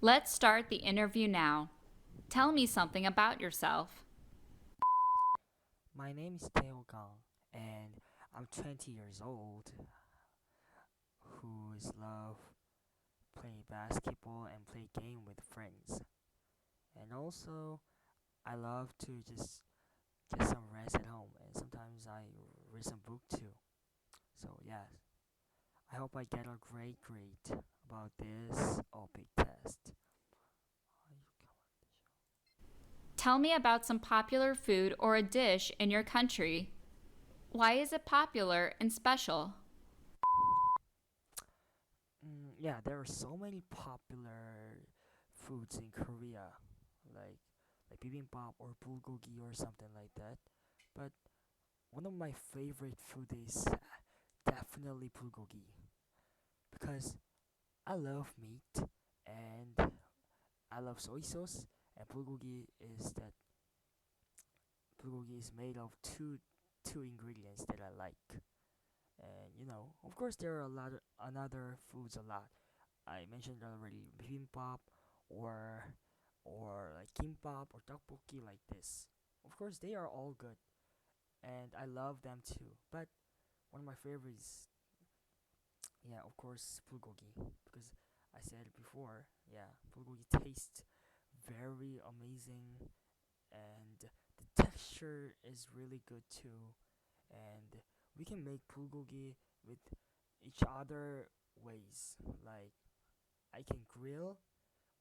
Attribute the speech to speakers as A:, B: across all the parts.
A: Let's start the interview now. Tell me something about yourself.
B: My name is Teo Gang, and I'm 20 years old, who's love play basketball and play game with friends. And also, I love to just get some rest at home, and sometimes I read some book too. So yes, I hope I get a great grade about this OPIC test.
A: Tell me about some popular food or a dish in your country. Why is it popular and special?
B: Yeah, there are so many popular foods in Korea, like bibimbap or bulgogi or something like that. But one of my favorite food is definitely bulgogi because I love meat and I love soy sauce, and bulgogi is made of two ingredients that I like. And of course, there are a lot of another foods a lot. I mentioned already bibimbap or like kimbap or tteokbokki like this. Of course, they are all good, and I love them too. But one of my favorites, yeah, of course, bulgogi, because I said it before. Yeah, bulgogi tastes very amazing, and the texture is really good too. And we can make bulgogi with each other ways. Like I can grill,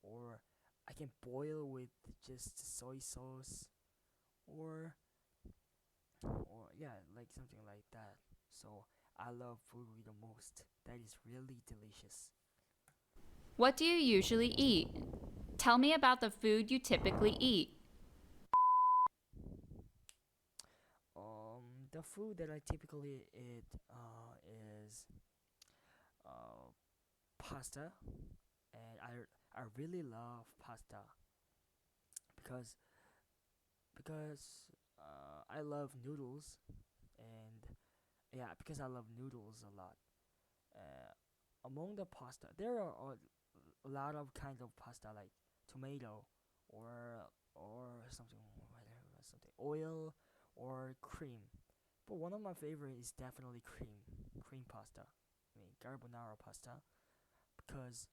B: or I can boil with just soy sauce, or yeah, like something like that. So I love bulgogi the most. That is really delicious.
A: What do you usually eat? Tell me about the food you typically eat.
B: The food that I typically eat is uh, pasta, and I really love pasta because I love noodles, and yeah, because I love noodles a lot. Uh, Among the pasta, there are a lot of kinds of pasta like tomato or something, whatever, something oil or cream. But one of my favorite is definitely cream pasta. I mean carbonara pasta because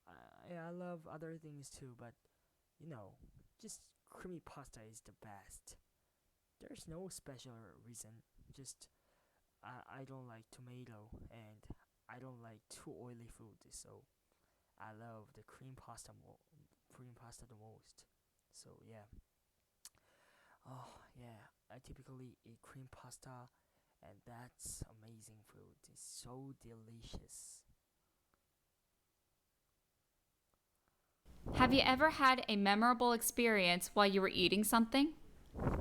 B: I love other things too, but you know, just creamy pasta is the best. There's no special reason. Just I don't like tomato and I don't like too oily food, so I love the cream pasta the most. So yeah, oh yeah, I typically eat cream pasta, and that's amazing food. It's so delicious.
A: Have you ever had a memorable experience while you were eating something?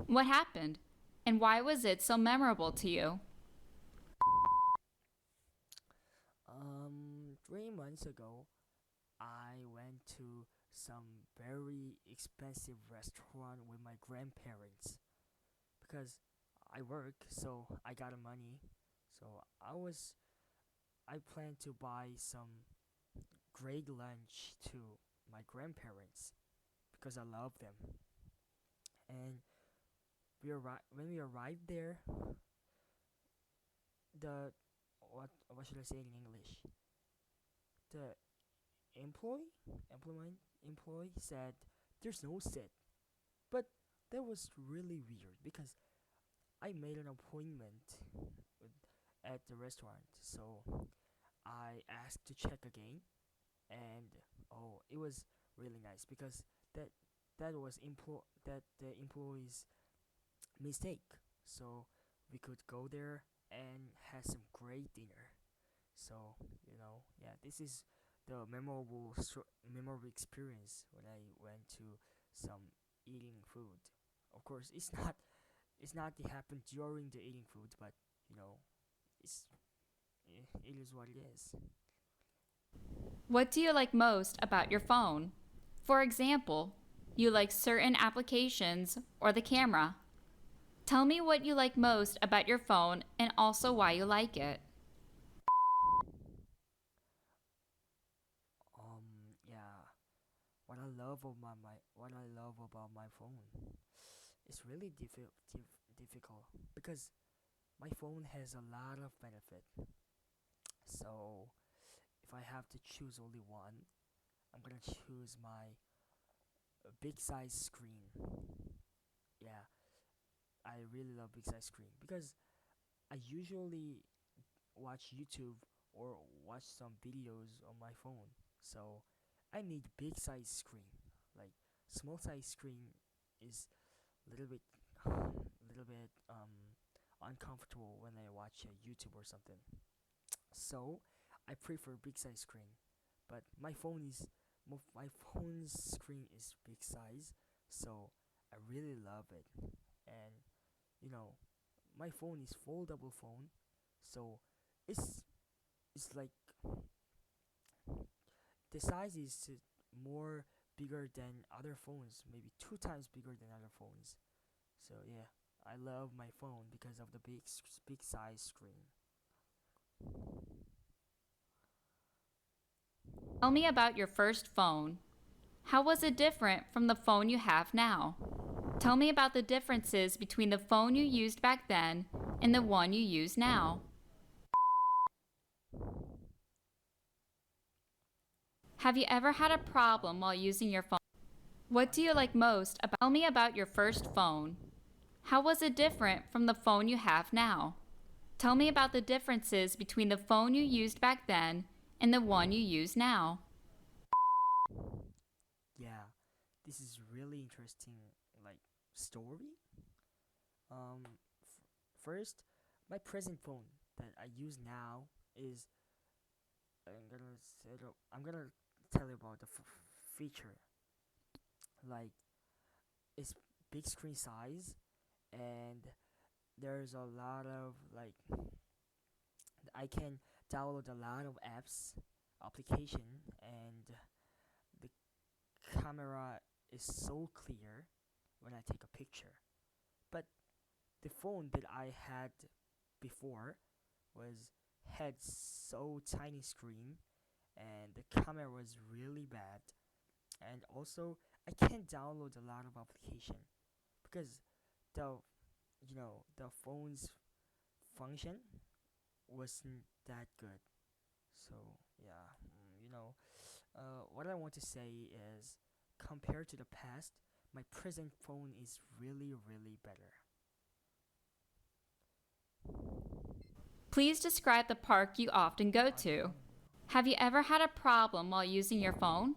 A: What happened? And why was it so memorable to you?
B: 3 months ago, I went to some very expensive restaurant with my grandparents because I work, so I got the money. So I planned to buy some great lunch to my grandparents because I love them. And when we arrived there, the what should I say in English? The employee employee said there's no set, but that was really weird because I made an appointment with, at the restaurant, so I asked to check again, and oh, it was really nice because that that the employee's mistake. So we could go there and have some great dinner. So yeah, this is the memorable experience when I went to some eating food. Of course, it's not it happened during the eating food, but you know, it's it is what it is.
A: What do you like most about your phone? For example, you like certain applications or the camera. Tell me what you like most about your phone and also why you like it.
B: Yeah. what I love about my phone, it's really difficult because my phone has a lot of benefit. So if I have to choose only one, I'm gonna choose my big size screen. Yeah, I really love big size screen because I usually watch YouTube or watch some videos on my phone. So I need big size screen. Like small size screen is little bit little bit uncomfortable when I watch YouTube or something. So I prefer big size screen. But my phone's screen is big size, so I really love it. And you know, my phone is foldable phone, so it's it's like the size is more bigger than other phones, maybe two times bigger than other phones. So yeah, I love my phone because of the big size screen.
A: Tell me about your first phone. How was it different from the phone you have now? Tell me about the differences between the phone you used back then and the one you use now. Have you ever had a problem while using your phone? What do you like most about? Tell me about your first phone. How was it different from the phone you have now? Tell me about the differences between the phone you used back then and the one you use now.
B: Yeah, this is really interesting. Like story. First, my present phone that I use now is I'm gonna tell you about the feature. Like it's big screen size, and there's a lot of like I can download a lot of apps application, and the camera is so clear when I take a picture. But the phone that I had before was had so tiny screen, and the camera was really bad, and also I can't download a lot of application because the the phone's function wasn't that good. So yeah, what I want to say is, compared to the past, my present phone is really better.
A: Please describe the park you often go to. Have you ever had a problem while using your phone?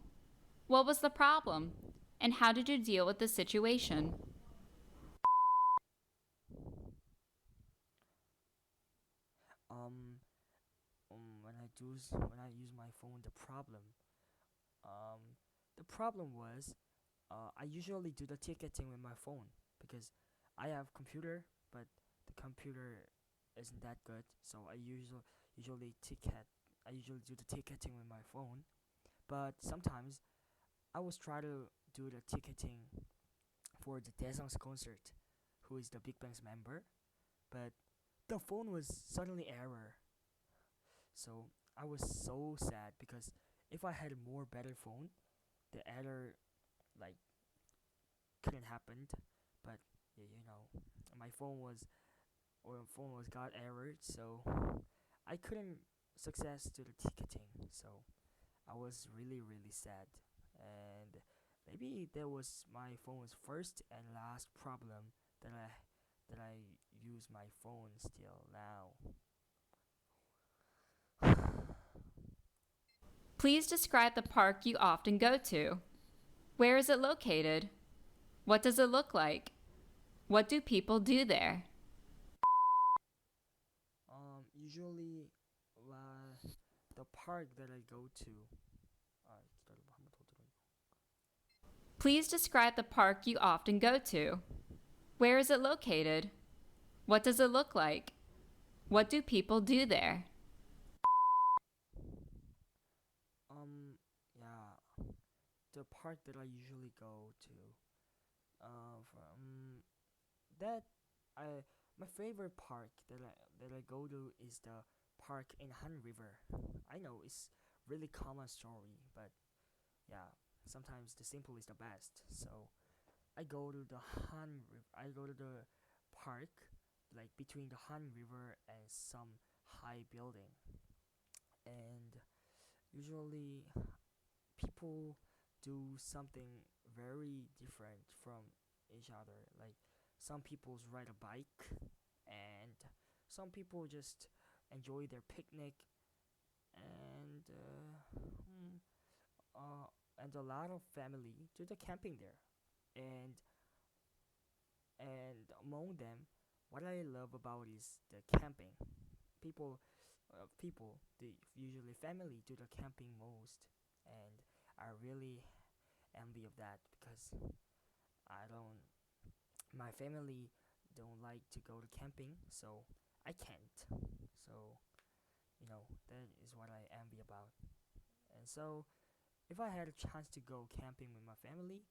A: What was the problem? And how did you deal with the situation?
B: Um, when I use my phone, um, the problem was I usually do the ticketing with my phone because I have computer, but the computer isn't that good. So usually ticket. I usually do the ticketing with my phone, but sometimes I was try to do the ticketing for the Daesung's concert, who is the Big Bang's member, but the phone was suddenly error. So I was so sad because if I had a more better phone, the error like couldn't happen. But my phone was got errored, so I couldn't success to the ticketing. So I was really sad, and maybe that was my phone's first and last problem that I use my phone still now.
A: Please describe the park you often go to. Where is it located? What does it look like? What do people do there?
B: Usually, the park that I go to. 기다려봐, 한번 더 들어요.
A: Please describe the park you often go to. Where is it located? What does it look like? What do people do there?
B: Yeah, the park that I usually go to. From that, I my favorite park that I go to is the park in Han River. I know it's really common story, but yeah. sometimes the simple is the best. So I go to the Han River. I go to the park, like between the Han River and some high building, and usually people do something very different from each other. Like some people ride a bike, and some people just enjoy their picnic, and and a lot of family do the camping there, and among them, what I love about is the camping. People, the usually family do the camping most, and I really envy of that because I don't. My family don't like to go to camping, so I can't. So that is what I envy about. And so if I had a chance to go camping with my family,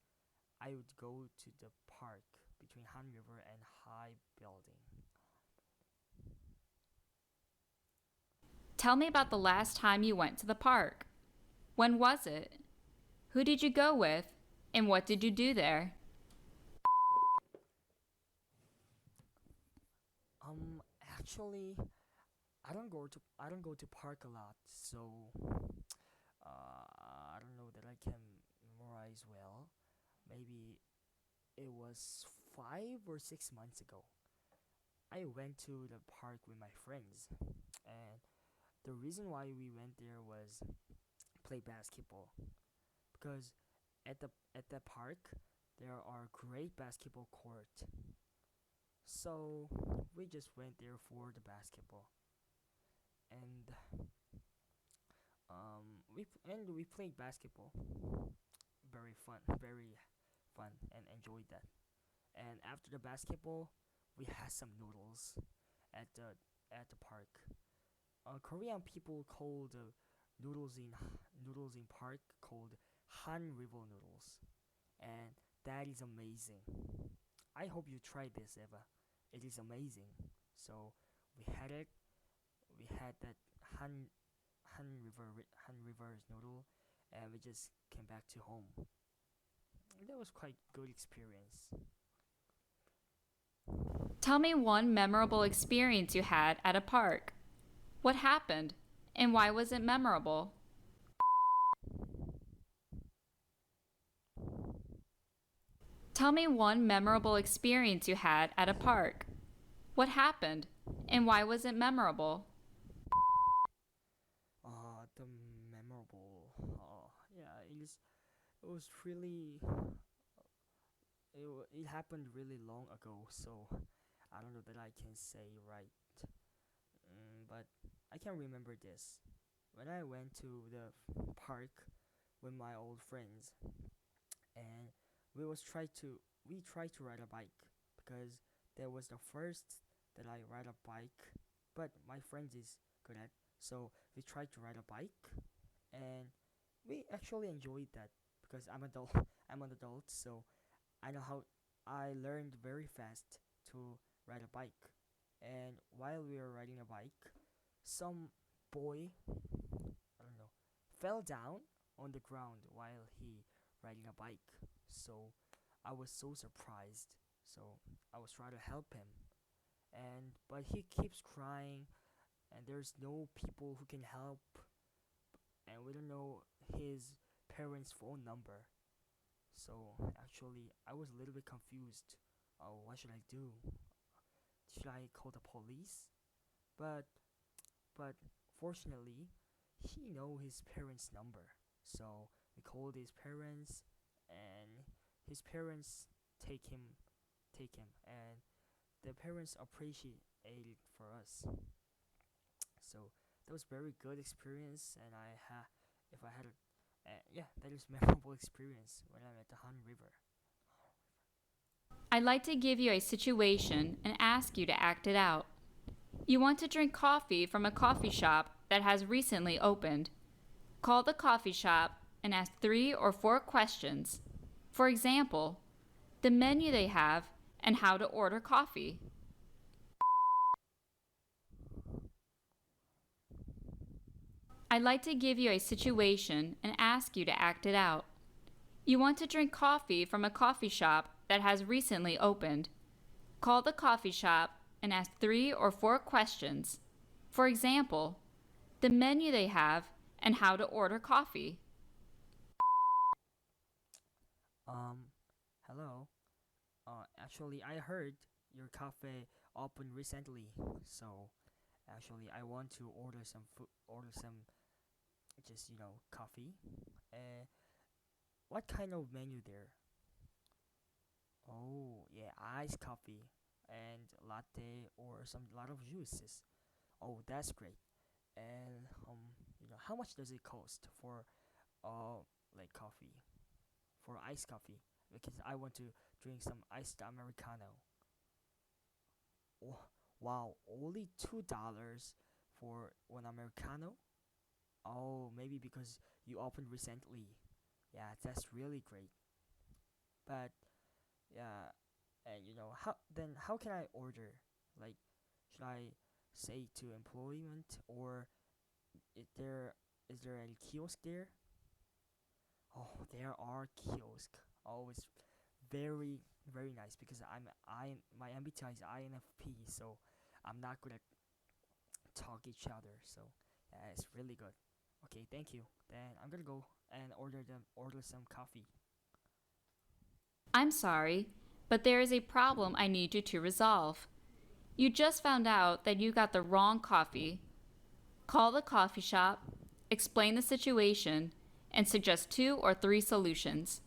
B: I would go to the park between Han River and High Building.
A: Tell me about the last time you went to the park. When was it? Who did you go with? And what did you do there?
B: Actually, I don't go to park a lot, so I don't know that I can memorize well. Maybe it was 5 or 6 months ago. I went to the park with my friends, and the reason why we went there was play basketball because at the park there are great basketball court. So we just went there for the basketball, and we played basketball. Very fun, and enjoyed that. And after the basketball, we had some noodles at the park. Korean people call the noodles in park called Han River noodles, and that is amazing. I hope you try this, Eva. It is amazing. So we had it. We had that Han Han River's noodle, and we just came back to home. That was quite good experience.
A: Tell me one memorable experience you had at a park. What happened? And why was it memorable? Tell me one memorable experience you had at a park. What happened? And why was it memorable?
B: The memorable. Yeah, it was really. It happened really long ago, so I don't know that I can say right. But I can remember this. When I went to the park with my old friends, and we tried to ride a bike because that was the first that I ride a bike, but my friend is good at. So we tried to ride a bike, and we actually enjoyed that because I'm adult. I'm an adult, so I know how. I learned very fast to ride a bike, and while we were riding a bike, some boy, I don't know, fell down on the ground while he riding a bike. So I was so surprised. So I was trying to help him, and but he keeps crying, and there's no people who can help, and we don't know his parents' phone number. So actually, I was a little bit confused. Oh, what should I do? Should I call the police? But but fortunately, he know his parents' number. So we called his parents, and his parents take him, and the parents appreciate it for us. So that was very good experience, and if I had yeah, that is memorable experience when I'm at the Han River.
A: I'd like to give you a situation and ask you to act it out. You want to drink coffee from a coffee shop that has recently opened. Call the coffee shop and ask 3 or 4 questions. For example, the menu they have and how to order coffee. I'd like to give you a situation and ask you to act it out. You want to drink coffee from a coffee shop that has recently opened. Call the coffee shop and ask 3 or 4 questions. For example, the menu they have and how to order coffee.
B: Um, hello. Actually, I heard your cafe opened recently, so actually, I want to order some food, order some just coffee. Uh, what kind of menu there? Oh, yeah, iced coffee and latte or some lot of juices. Oh, that's great. And how much does it cost for like coffee, for iced coffee? Because I want to drink some iced americano. Oh, wow, only $2 for one americano. Oh, maybe because you opened recently. Yeah, that's really great. But yeah, and how can I order? Like, should I say to employment, or is there any kiosk there? Oh, there are kiosk. Oh, it's very very nice because I my MBTI is INFP, so I'm not good at talk each other. So yeah, it's really good. Okay, thank you. Then I'm gonna go and order some coffee.
A: I'm sorry, but there is a problem I need you to resolve. You just found out that you got the wrong coffee. Call the coffee shop, explain the situation, and suggest 2 or 3 solutions.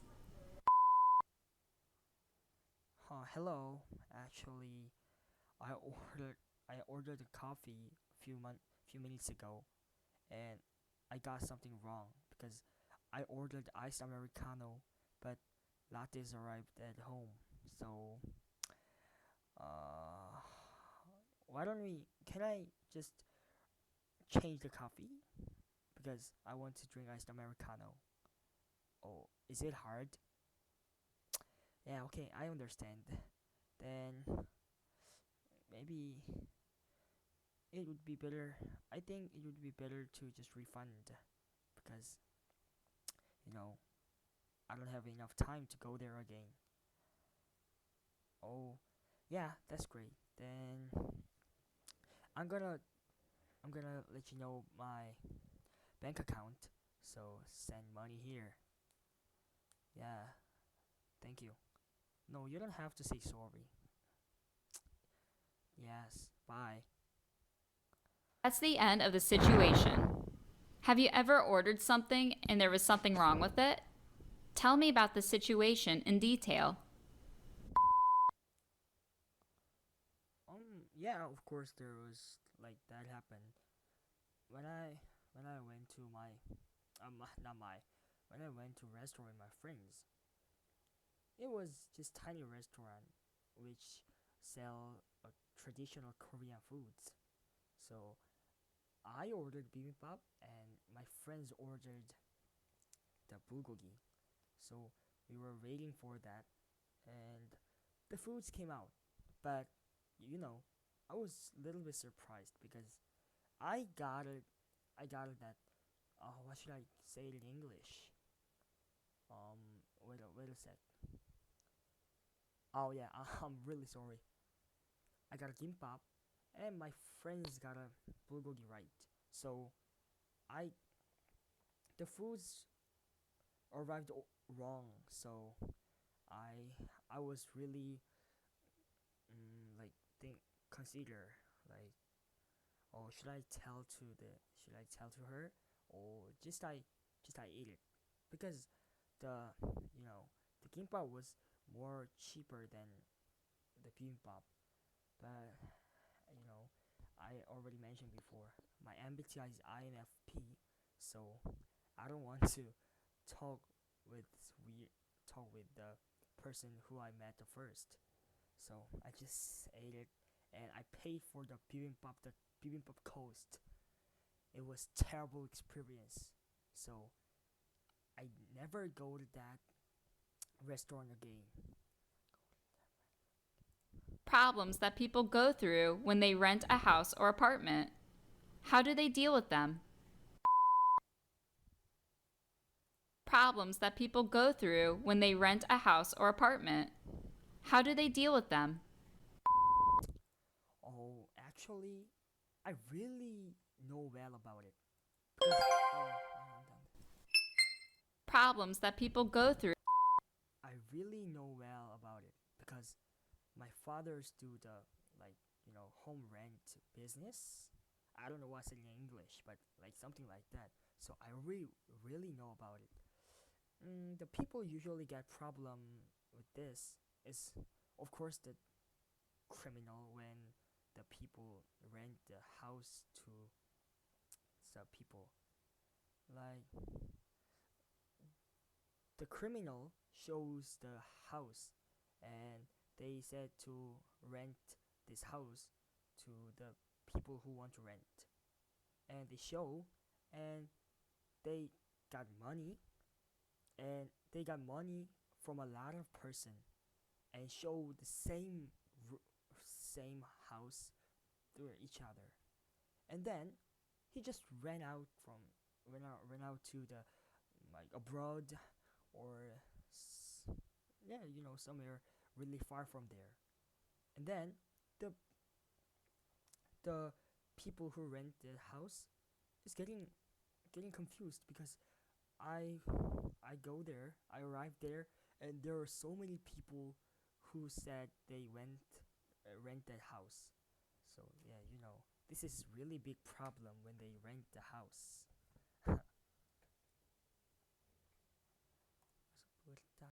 B: Hello. Actually, I ordered I ordered a coffee few minutes ago, and I got something wrong because I ordered iced americano, but lattes arrived at home. So, uh, why don't we? Can I just change the coffee because I want to drink iced americano? Oh, is it hard? Yeah, okay, I understand. Then maybe it would be better. I think it would be better to just refund because you know I don't have enough time to go there again. Oh, yeah, that's great. Then I'm gonna I'm gonna let you know my bank account. So send money here. Yeah, thank you. No, you don't have to say sorry. Yes, bye.
A: That's the end of the situation. Have you ever ordered something and there was something wrong with it? Tell me about the situation in detail.
B: Yeah, of course there was like that happened when I went to my not my when I went to restaurant with my friends. It was just tiny restaurant which sell traditional Korean foods. So I ordered bibimbap and my friends ordered the bulgogi. So we were waiting for that, and the foods came out. But you know, I was a little bit surprised because I got it. I got it that. What should I say it in English? Wait a sec. Oh yeah, I'm really sorry. I got a gimbap, and my friends got a bulgogi right. So I the foods arrived wrong. So I I was really like think consider like, oh, should I tell to her, or just I eat it because the you know the kimbap was more cheaper than the bibimbap. But you know I already mentioned before, my MBTI is INFP, so I don't want to talk with we talk with the person who I met the first. So I just ate it, and I paid for the bibimbap. The bibimbap cost. It was terrible experience. So I never go to that restaurant again.
A: Problems that people go through when they rent a house or apartment. How do they deal with them? Problems that people go through when they rent a house or apartment. How do they deal with them?
B: Oh, actually, I really know well about it because I'm done.
A: Problems that people go through.
B: I really know well about it because my father's do the like home rent business. I don't know what's in English, but like something like that. So I really know about it. The people usually get problem with this is, of course, the criminal when the people rent the house to the people. Like the criminal shows the house, and they said to rent this house to the people who want to rent, and they show, and they got money, and they got money from a lot of person, and show the same house to each other, and then he just ran out to the like abroad or yeah, somewhere really far from there. And then the the people who rent the house is getting confused because I I go there, I arrive there, and there are so many people who said they went rent that house. So yeah, this is really big problem when they rent the house.